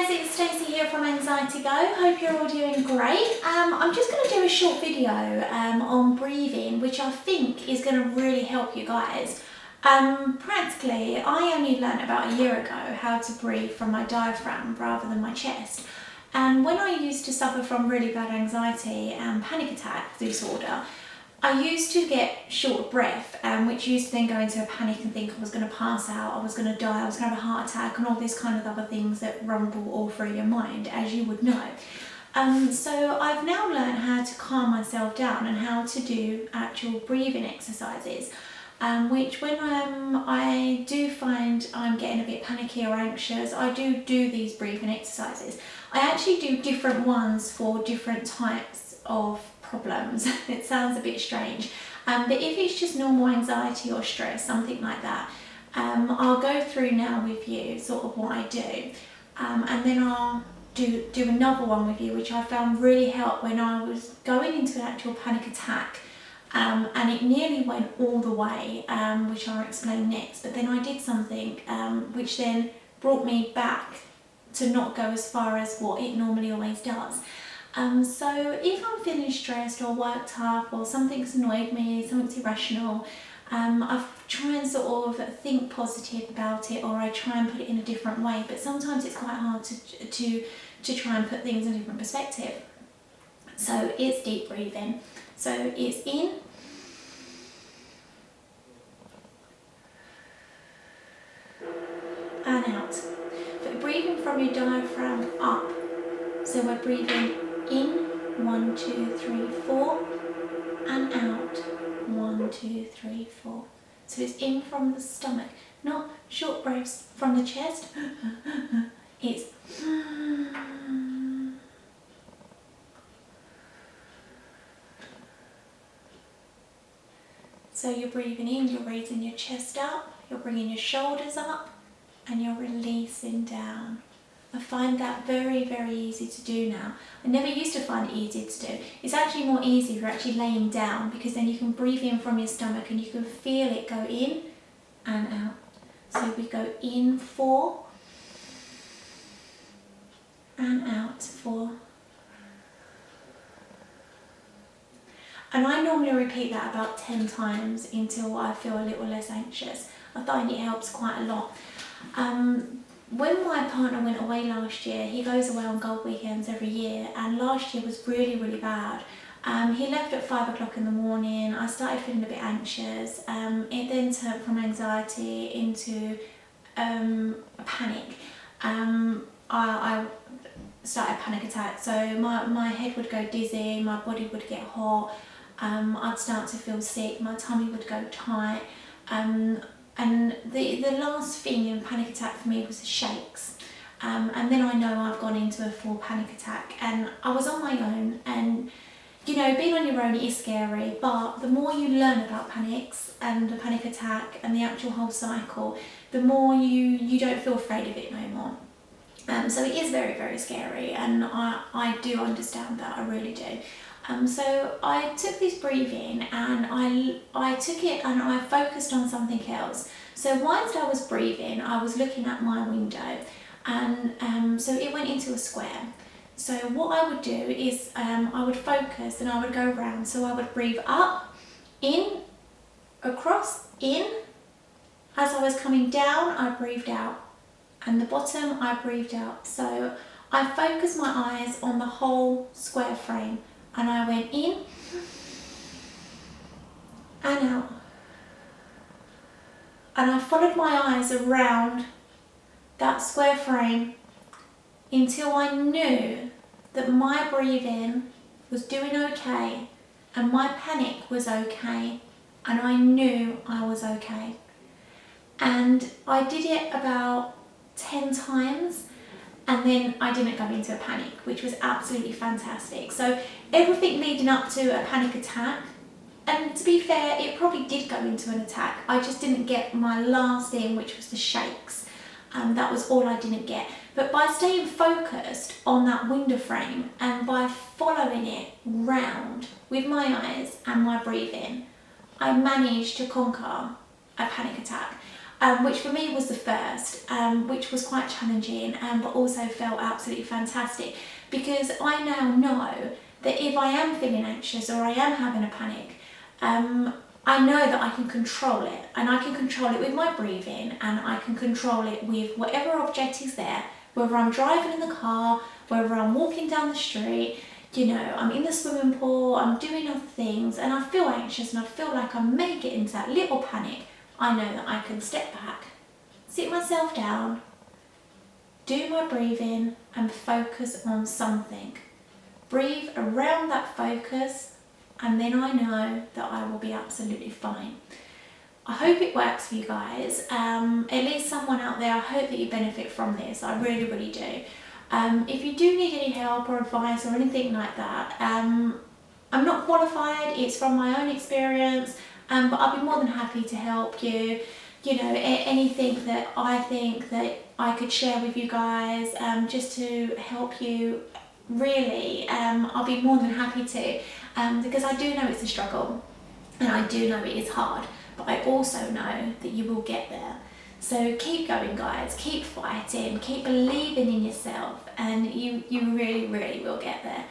guys, it's Stacey here from Anxiety Go. Hope you're all doing great. I'm just going to do a short video on breathing, which I think is going to really help you guys. Practically, I only learned about a year ago how to breathe from my diaphragm rather than my chest. And when I used to suffer from really bad anxiety and panic attack disorder, I used to get short of breath, which used to then go into a panic and think I was going to pass out, I was going to die, I was going to have a heart attack, and all these kind of other things that rumble all through your mind, as you would know. So I've now learned how to calm myself down and how to do actual breathing exercises, which when I do find I'm getting a bit panicky or anxious, I do these breathing exercises. I actually do different ones for different types of problems. It sounds a bit strange, but if it's just normal anxiety or stress, something like that, I'll go through now with you sort of what I do, and then I'll do another one with you which I found really helped when I was going into an actual panic attack, and it nearly went all the way, which I'll explain next, but then I did something which then brought me back to not go as far as what it normally always does. So if I'm feeling stressed or worked up or something's annoyed me, something's irrational, I try and sort of think positive about it, or I try and put it in a different way, but sometimes it's quite hard to try and put things in a different perspective. So it's deep breathing. So it's in, and out. But breathing from your diaphragm up. So we're breathing in, 1, 2, 3, 4, and out, 1, 2, 3, 4. So it's in from the stomach, not short breaths from the chest. It's so you're breathing in, you're raising your chest up, you're bringing your shoulders up, and you're releasing down. I find that very, very easy to do now. I never used to find it easy to do. It's actually more easy if you're actually laying down, because then you can breathe in from your stomach and you can feel it go in and out. So we go in 4 and out 4. And I normally repeat that about 10 times until I feel a little less anxious. I find it helps quite a lot. When my partner went away last year, he goes away on gold weekends every year, and last year was really, really bad. He left at 5 o'clock in the morning. I started feeling a bit anxious. It then turned from anxiety into a panic. I started a panic attack, so my head would go dizzy, my body would get hot, I'd start to feel sick, my tummy would go tight. And the last thing in panic attack for me was the shakes. And then I know I've gone into a full panic attack, and I was on my own, and you know, being on your own is scary, but the more you learn about panics and the panic attack and the actual whole cycle, the more you don't feel afraid of it no more. So it is very, very scary, and I do understand that, I really do. So I took this breathing, and I took it and I focused on something else. So whilst I was breathing, I was looking at my window, and so it went into a square. So what I would do is I would focus and I would go around. So I would breathe up, in, across, in. As I was coming down, I breathed out, and the bottom I breathed out. So I focused my eyes on the whole square frame. And I went in and out. And I followed my eyes around that square frame until I knew that my breathing was doing okay and my panic was okay, and I knew I was okay. And I did it about 10 times. And then I didn't go into a panic, which was absolutely fantastic. So everything leading up to a panic attack, and to be fair, it probably did go into an attack. I just didn't get my last thing, which was the shakes. That was all I didn't get. But by staying focused on that window frame and by following it round with my eyes and my breathing, I managed to conquer a panic attack. which for me was the first, which was quite challenging, but also felt absolutely fantastic, because I now know that if I am feeling anxious or I am having a panic, I know that I can control it, and I can control it with my breathing, and I can control it with whatever object is there, whether I'm driving in the car, whether I'm walking down the street, you know, I'm in the swimming pool, I'm doing other things, and I feel anxious and I feel like I may get into that little panic. I know that I can step back, sit myself down, do my breathing, and focus on something. Breathe around that focus, and then I know that I will be absolutely fine. I hope it works for you guys. At least someone out there, I hope that you benefit from this. I really, really do. If you do need any help or advice or anything like that, I'm not qualified, it's from my own experience, but I'll be more than happy to help you. You know, anything that I think that I could share with you guys, just to help you, really, I'll be more than happy to, because I do know it's a struggle, and I do know it is hard, but I also know that you will get there. So keep going, guys, keep fighting, keep believing in yourself, and you really, really will get there.